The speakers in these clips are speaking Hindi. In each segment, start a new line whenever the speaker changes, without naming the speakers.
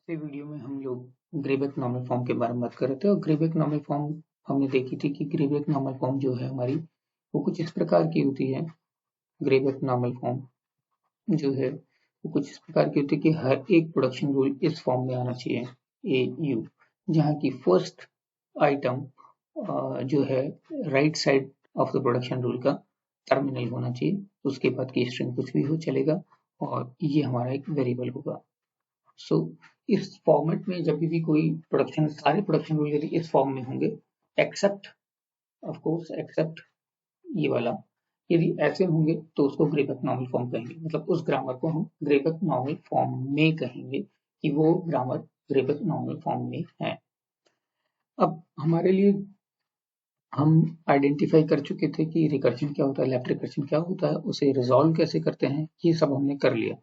पिछले वीडियो में हम लोग ग्रेबेक नॉर्मल फॉर्म के बारे में बात कर रहे थे और ग्रेबेक नॉर्मल फॉर्म हमने देखी थी कि ग्रेबेक नॉर्मल फॉर्म जो है हमारी वो कुछ इस प्रकार की होती है। ग्रेबेक नॉर्मल फॉर्म जो है वो कुछ इस प्रकार की होती है कि हर एक प्रोडक्शन रूल इस फॉर्म में आना चाहिए ए यू, जहाँ की फर्स्ट आइटम जो है right side of the production rule का टर्मिनल होना चाहिए। उसके बाद की स्ट्रिंग कुछ भी हो चलेगा और ये हमारा एक वेरिएबल होगा। सो इस फॉर्मेट में जब भी कोई प्रोडक्शन, सारे प्रोडक्शन रूल यदि इस फॉर्म में होंगे एक्सेप्ट ऑफ कोर्स एक्सेप्ट ये वाला, यदि ऐसे होंगे तो उसको ग्रेबेक नॉर्मल फॉर्म कहेंगे। मतलब उस ग्रामर को हम ग्रेबेक नॉर्मल फॉर्म में कहेंगे कि वो ग्रामर ग्रेबेक नॉर्मल फॉर्म में है। अब हमारे लिए हम आइडेंटिफाई कर चुके थे कि रिकर्शन क्या होता है, लेफ्ट रिकर्शन क्या होता है, उसे रिजॉल्व कैसे करते हैं, ये सब हमने कर लिया।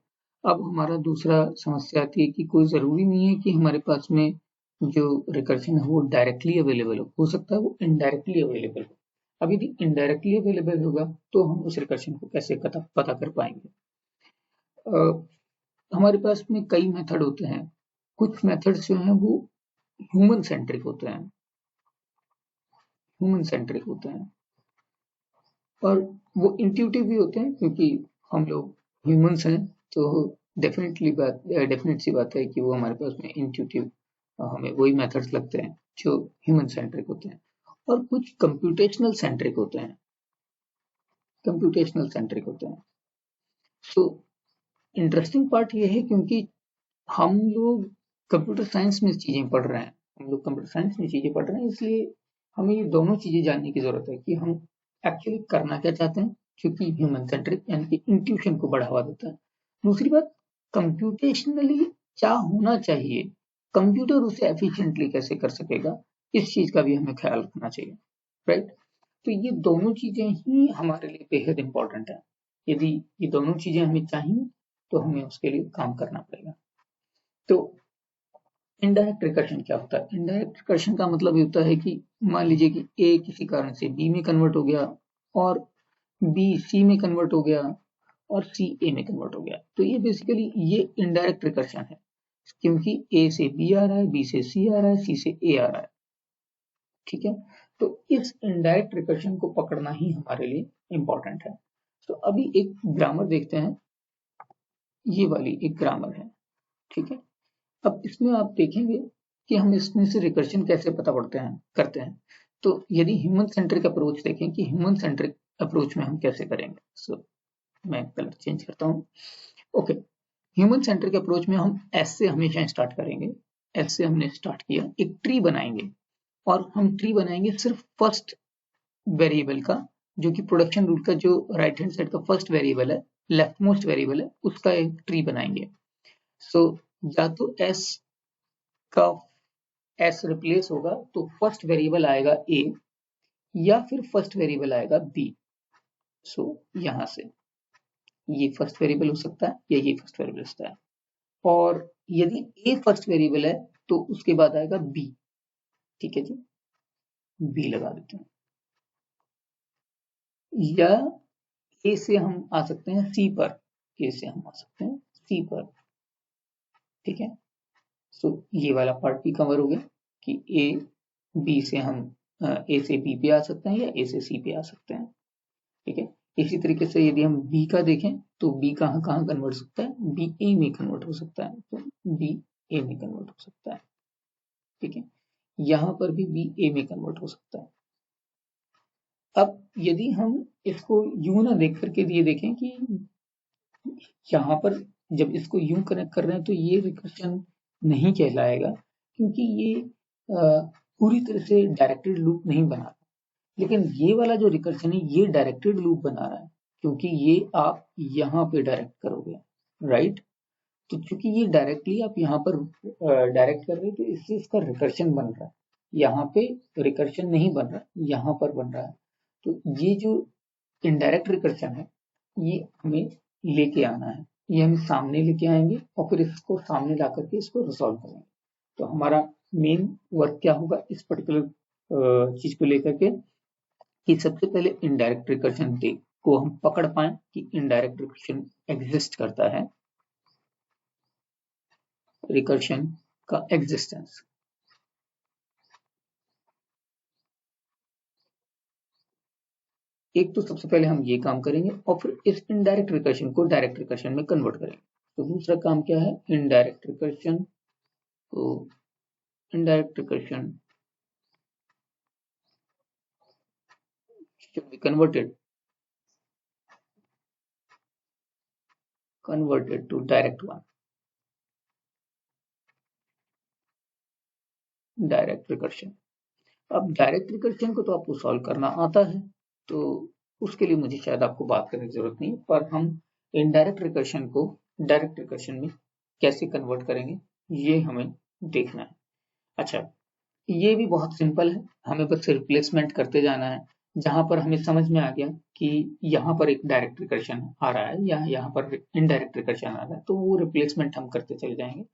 अब हमारा दूसरा समस्या आती है कि कोई जरूरी नहीं है कि हमारे पास में जो रिकर्शन है वो डायरेक्टली अवेलेबल हो सकता है वो इनडायरेक्टली अवेलेबल हो। अब यदि इनडायरेक्टली अवेलेबल होगा तो हम उस रिकर्शन को कैसे पता कर पाएंगे। हमारे पास में कई मेथड होते हैं। कुछ मेथड्स जो हैं वो ह्यूमन सेंट्रिक होते हैं, और वो इंट्यूटिव भी होते हैं क्योंकि हम लोग ह्यूमंस हैं। तो डेफिनेट सी बात है कि वो हमारे पास में इंट्यूटिव हमें वही मेथड्स लगते हैं जो ह्यूमन सेंट्रिक होते हैं। और कुछ कंप्यूटेशनल सेंट्रिक होते हैं, सो इंटरेस्टिंग पार्ट ये है क्योंकि हम लोग कंप्यूटर साइंस में चीजें पढ़ रहे हैं, इसलिए हमें ये दोनों चीजें जानने की जरूरत है कि हम एक्चुअली करना क्या चाहते हैं, क्योंकि ह्यूमन सेंट्रिक यानी कि इंट्यूशन को बढ़ावा देता है। दूसरी बात, कंप्यूटेशनली क्या होना चाहिए, कंप्यूटर उसे एफिशिएंटली कैसे कर सकेगा, इस चीज का भी हमें ख्याल रखना चाहिए, राइट। तो ये दोनों चीजें ही हमारे लिए बेहद इंपॉर्टेंट है। यदि ये दोनों चीजें हमें चाहिए तो हमें उसके लिए काम करना पड़ेगा। तो इनडायरेक्ट रिकर्शन क्या होता है? इनडायरेक्ट रिकर्शन का मतलब ये होता है कि मान लीजिए कि ए किसी कारण से बी में कन्वर्ट हो गया और बी सी में कन्वर्ट हो गया और सी ए में कन्वर्ट हो गया। तो ये बेसिकली ये इनडायरेक्ट रिकर्शन है क्योंकि ए से बी आ रहा है, बी से सी आ रहा है, सी से ए आ रहा है, ठीक है। तो इस इनडायरेक्ट रिकर्शन को पकड़ना ही हमारे लिए इंपॉर्टेंट है। तो अभी एक ग्रामर देखते हैं, ये वाली एक ग्रामर है, ठीक है। अब इसमें आप देखेंगे कि हम इसमें से रिकर्शन कैसे पता करते हैं। तो यदि ह्यूमन सेंट्रिक अप्रोच देखें कि ह्यूमन सेंट्रिक अप्रोच में हम कैसे करेंगे। सो मैं कलर चेंज करता हूँ। ओके, ह्यूमन सेंट्रिक अप्रोच में हम एस से हमेशा स्टार्ट करेंगे। एस से हमने स्टार्ट किया, एक ट्री बनाएंगे और हम ट्री बनाएंगे सिर्फ फर्स्ट वेरिएबल का, जो कि प्रोडक्शन रूल का जो राइट हैंड साइड का फर्स्ट वेरिएबल है, लेफ्ट मोस्ट वेरिएबल है, उसका एक ट्री बनाएंगे। सो या तो एस का एस रिप्लेस होगा तो फर्स्ट वेरिएबल आएगा ए या फिर फर्स्ट वेरिएबल आएगा बी। सो यहां से ये फर्स्ट वेरिएबल हो सकता है या ये फर्स्ट वेरिएबल हो सकता है। और यदि ए फर्स्ट वेरिएबल है तो उसके बाद आएगा बी, ठीक है जी, बी लगा देते हैं। या ए से हम आ सकते हैं सी पर, ए से हम आ सकते हैं सी पर, ठीक है। सो ये वाला पार्ट भी कवर हो गया कि ए बी से हम ए से बी पे आ सकते हैं या ए से सी पे आ सकते हैं, ठीक है। इसी तरीके से यदि हम बी का देखें तो बी कहाँ कहाँ कन्वर्ट हो सकता है, बी ए में कन्वर्ट हो सकता है, तो बी ए में कन्वर्ट हो सकता है, ठीक है। यहाँ पर भी बी ए में कन्वर्ट हो सकता है। अब यदि हम इसको यूं ना देख करके ये देखें कि यहाँ पर जब इसको यूं कनेक्ट कर रहे हैं तो ये रिकर्शन नहीं कहलाएगा क्योंकि ये पूरी तरह से डायरेक्टेड लूप नहीं बना रहा। लेकिन ये वाला जो रिकर्शन है ये डायरेक्टेड लूप बना रहा है क्योंकि ये आप यहाँ पे डायरेक्ट करोगे, राइट। तो चूंकि ये डायरेक्टली आप यहाँ पर डायरेक्ट कर रहे हो तो इससे इसका रिकर्शन बन रहा है। यहाँ पे रिकर्शन नहीं बन रहा, यहाँ पर बन रहा है। तो ये जो इनडायरेक्ट रिकर्शन है ये हमें लेके आना है, ये हम सामने लेके आएंगे और फिर इसको सामने ला करके इसको रिजॉल्व करेंगे। तो हमारा मेन वर्क क्या होगा इस पर्टिकुलर चीज को लेकर के कि सबसे पहले इनडायरेक्ट रिकर्शन को हम पकड़ पाए कि इनडायरेक्ट रिकर्शन एग्जिस्ट करता है। रिकर्शन का एग्जिस्टेंस। एक तो सबसे पहले हम ये काम करेंगे और फिर इस इनडायरेक्ट रिकर्शन को डायरेक्ट रिकर्शन में कन्वर्ट करेंगे। तो दूसरा काम क्या है, इनडायरेक्ट रिकर्शन को indirect recursion should be converted to direct one, direct recursion. अब डायरेक्ट रिकर्शन को तो आपको सॉल्व करना आता है, तो उसके लिए मुझे शायद आपको बात करने की जरूरत नहीं, पर हम इनडायरेक्ट रिकर्शन को डायरेक्ट रिकर्शन में कैसे कन्वर्ट करेंगे ये हमें देखना है। अच्छा, ये भी बहुत सिंपल है, हमें बस रिप्लेसमेंट करते जाना है। जहां पर हमें समझ में आ गया कि यहाँ पर एक डायरेक्ट रिकर्शन आ रहा है या यहाँ पर इनडायरेक्ट रिकर्शन आ रहा है, तो वो रिप्लेसमेंट हम करते चले जाएंगे।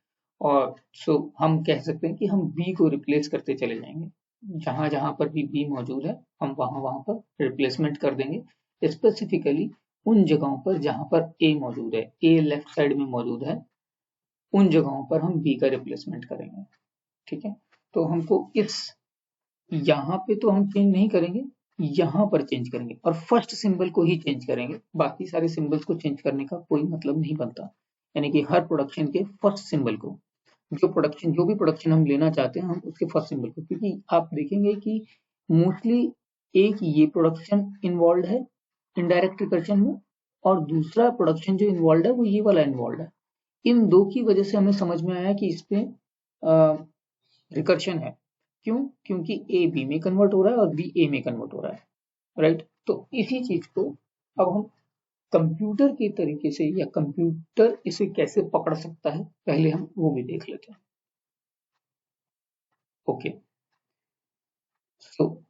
और हम कह सकते हैं कि हम बी को रिप्लेस करते चले जाएंगे। जहां जहां पर भी बी मौजूद है हम वहां वहां पर रिप्लेसमेंट कर देंगे। स्पेसिफिकली उन जगहों पर जहां पर ए मौजूद है, ए लेफ्ट साइड में मौजूद है, उन जगहों पर हम बी का रिप्लेसमेंट करेंगे। ठीक है, तो हमको इस यहाँ पे तो हम चेंज नहीं करेंगे, यहाँ पर चेंज करेंगे और फर्स्ट सिंबल को ही चेंज करेंगे। बाकी सारे सिंबल्स को चेंज करने का कोई मतलब नहीं बनता। यानी कि हर प्रोडक्शन के फर्स्ट सिंबल को, जो भी प्रोडक्शन हम लेना चाहते हैं, हम उसके फर्स्ट सिंबल को, क्योंकि आप देखेंगे कि मोस्टली एक ये प्रोडक्शन इन्वॉल्व है इनडायरेक्ट रिकर्शन में, और दूसरा प्रोडक्शन जो इन्वॉल्व है वो ये वाला इन्वॉल्व है। इन दो की वजह से हमें समझ में आया कि इस पे रिकर्शन है। क्यों? क्योंकि ए बी में कन्वर्ट हो रहा है और बी ए में कन्वर्ट हो रहा है, राइट। तो इसी चीज को अब हम कंप्यूटर के तरीके से, या कंप्यूटर इसे कैसे पकड़ सकता है, पहले हम वो भी देख लेते हैं। ओके, तो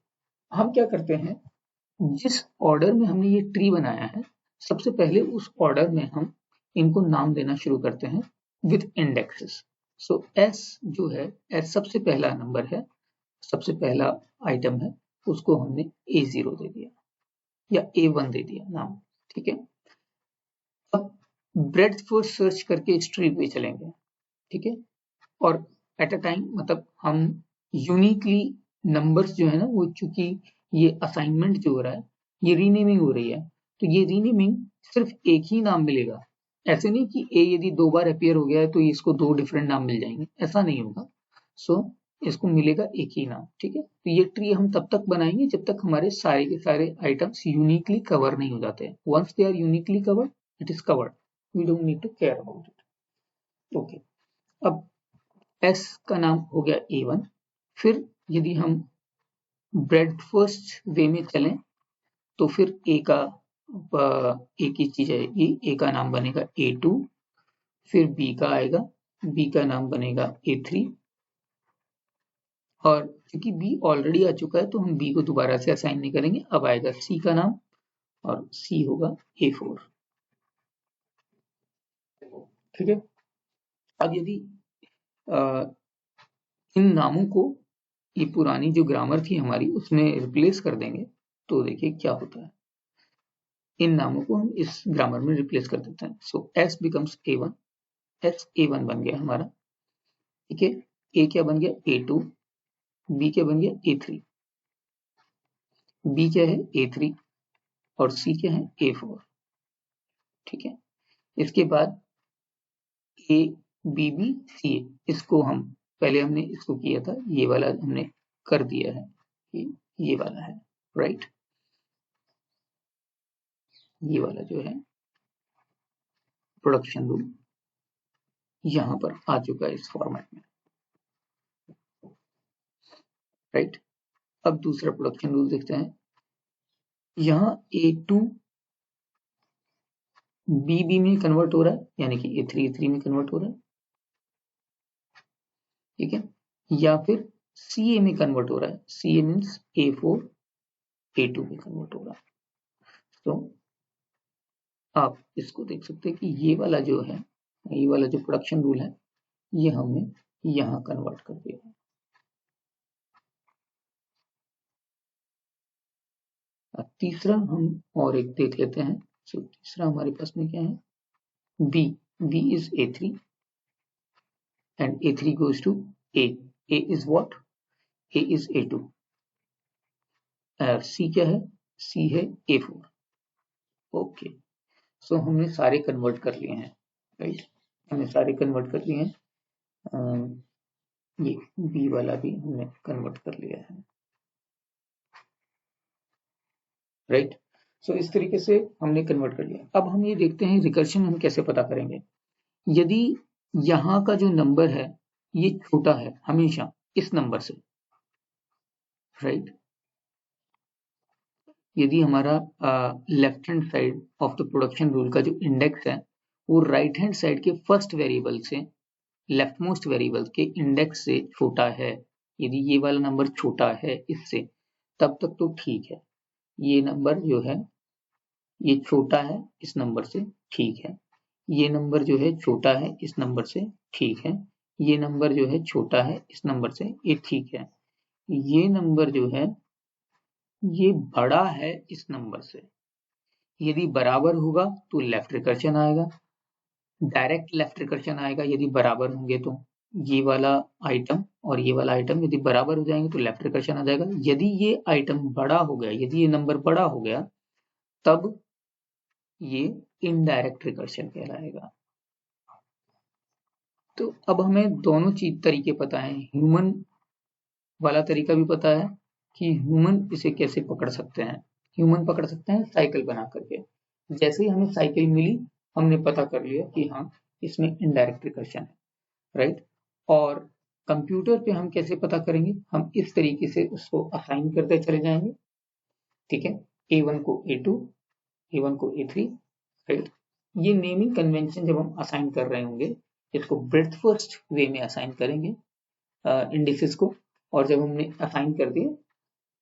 हम क्या करते हैं, जिस ऑर्डर में हमने ये ट्री बनाया है, सबसे पहले उस ऑर्डर में हम इनको नाम देना शुरू करते हैं विद इंडेक्सेस। सो एस जो है, एस सबसे पहला नंबर है, सबसे पहला आइटम है, उसको हमने A0 दे दिया या A1 दे दिया नाम। ठीक है, अब ब्रेड्थ फर्स्ट सर्च करके इस ट्री पे चलेंगे। ठीक है, और एट अ टाइम, मतलब हम यूनिकली नंबर्स जो है ना, वो चूंकि ये असाइनमेंट जो हो रहा है, ये रीनेमिंग हो रही है, तो ये रीनेमिंग सिर्फ एक ही नाम मिलेगा। ऐसे नहीं कि ए यदि 2 बार अपीयर हो गया है तो इसको 2 डिफरेंट नाम मिल जाएंगे, ऐसा नहीं होगा। सो इसको मिलेगा एक ही नाम। ठीक है, तो ये ट्री हम तब तक बनाएंगे जब तक हमारे सारे के सारे आइटम्स यूनिकली कवर नहीं हो जाते। Once they are uniquely covered, it is covered, we don't need to care about it. Okay, अब एस का नाम हो गया A1। फिर यदि हम ब्रेड फर्स्ट वे में चलें तो फिर ए की चीज आएगी, ए का नाम बनेगा A2। फिर बी का आएगा, बी का नाम बनेगा A3। और क्योंकि बी ऑलरेडी आ चुका है तो हम बी को दोबारा से असाइन नहीं करेंगे। अब आएगा सी का नाम और सी होगा A4। ठीक है, अब यदि इन नामों को ये पुरानी जो ग्रामर थी हमारी उसमें रिप्लेस कर देंगे, तो देखिए क्या होता है। इन नामों को हम इस ग्रामर में रिप्लेस कर देते हैं। सो S becomes A1, S A1 बन गया हमारा। ठीक है, ए क्या बन गया A2, बी क्या बन गया A3, बी क्या है A3 और सी क्या है A4। ठीक है, इसके बाद ए बी बी सी, इसको हम पहले हमने इसको किया था, ये वाला हमने कर दिया है, ये वाला है, राइट। ये वाला जो है प्रोडक्शन रूल यहां पर आ चुका है इस फॉर्मेट में, राइट। अब दूसरा प्रोडक्शन रूल देखते हैं। यहाँ A2 बी में कन्वर्ट हो रहा है, यानी कि A3 में कन्वर्ट हो रहा है। ठीक है, या फिर CA में कन्वर्ट हो रहा है, CA मीन्स A4 A2 में कन्वर्ट हो रहा है। तो आप इसको देख सकते हैं कि ये वाला जो है, ये वाला जो प्रोडक्शन रूल है, ये हमने यहाँ कन्वर्ट कर दिया है। अब तीसरा हम और एक देख लेते हैं। तो तीसरा हमारे पास में क्या है, B is A3 and A3 goes to A. A is what? A is A2 और C क्या है? C है A4. ओके, सो हमने सारे कन्वर्ट कर लिए हैं, राइट, हमने सारे कन्वर्ट कर लिए हैं। ये B वाला भी हमने कन्वर्ट कर लिया है, राइट। सो इस तरीके से हमने कन्वर्ट कर लिया। अब हम ये देखते हैं रिकर्शन हम कैसे पता करेंगे। यदि यहाँ का जो नंबर है ये छोटा है हमेशा इस नंबर से, राइट, यदि हमारा left hand side of the production rule का जो इंडेक्स है वो राइट हैंड साइड के फर्स्ट वेरिएबल से लेफ्ट मोस्ट वेरिएबल के इंडेक्स से छोटा है, यदि ये वाला नंबर छोटा है इससे, तब तक तो ठीक है। ये नंबर जो है ये छोटा है इस नंबर से, ठीक है। ये नंबर जो है छोटा है इस नंबर से, ठीक है। ये नंबर जो है छोटा है इस नंबर से, ये ठीक है। ये नंबर जो है ये बड़ा है इस नंबर से, यदि बराबर होगा तो लेफ्ट रिकर्शन आएगा, डायरेक्ट लेफ्ट रिकर्शन आएगा यदि बराबर होंगे तो। ये वाला आइटम और ये वाला आइटम यदि बराबर हो जाएंगे तो लेफ्ट रिकर्शन आ जाएगा। यदि ये आइटम बड़ा हो गया, यदि ये नंबर बड़ा हो गया, तब ये इनडायरेक्ट रिकर्शन कहलाएगा। तो अब हमें दोनों चीज तरीके पता है, ह्यूमन वाला तरीका भी पता है कि ह्यूमन इसे कैसे पकड़ सकते हैं। ह्यूमन पकड़ सकते हैं साइकिल बना करके। जैसे ही हमें साइकिल मिली हमने पता कर लिया कि हाँ इसमें इनडायरेक्ट रिकर्शन है, राइट। और कंप्यूटर पे हम कैसे पता करेंगे, हम इस तरीके से उसको असाइन करते चले जाएंगे, ठीक है। A1 को A2, A1 को A3, राइट। ये नेमिंग कन्वेंशन जब हम असाइन कर रहे होंगे इसको ब्रेथ फर्स्ट वे में असाइन करेंगे इंडिसेस को, और जब हमने असाइन कर दिए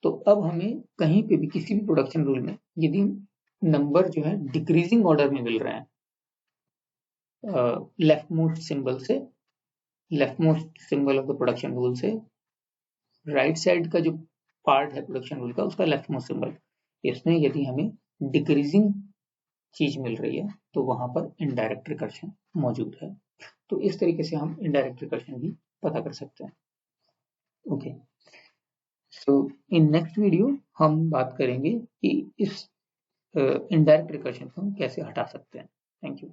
तो अब हमें कहीं पे भी किसी भी प्रोडक्शन रूल में यदि नंबर जो है डिक्रीजिंग ऑर्डर में मिल रहे हैं लेफ्ट मोस्ट सिंबल से, left most symbol of the production rule से राइट साइड का जो पार्ट है प्रोडक्शन रूल का उसका लेफ्ट मोस्ट सिंबल, इसमें यदि हमें डिक्रीजिंग चीज मिल रही है तो वहां पर इनडायरेक्ट रिकर्शन मौजूद है। तो इस तरीके से हम इनडायरेक्ट रिकर्शन भी पता कर सकते हैं। Okay, so in next video हम बात करेंगे कि इस इनडायरेक्ट रिकर्शन को हम कैसे हटा सकते हैं। Thank you.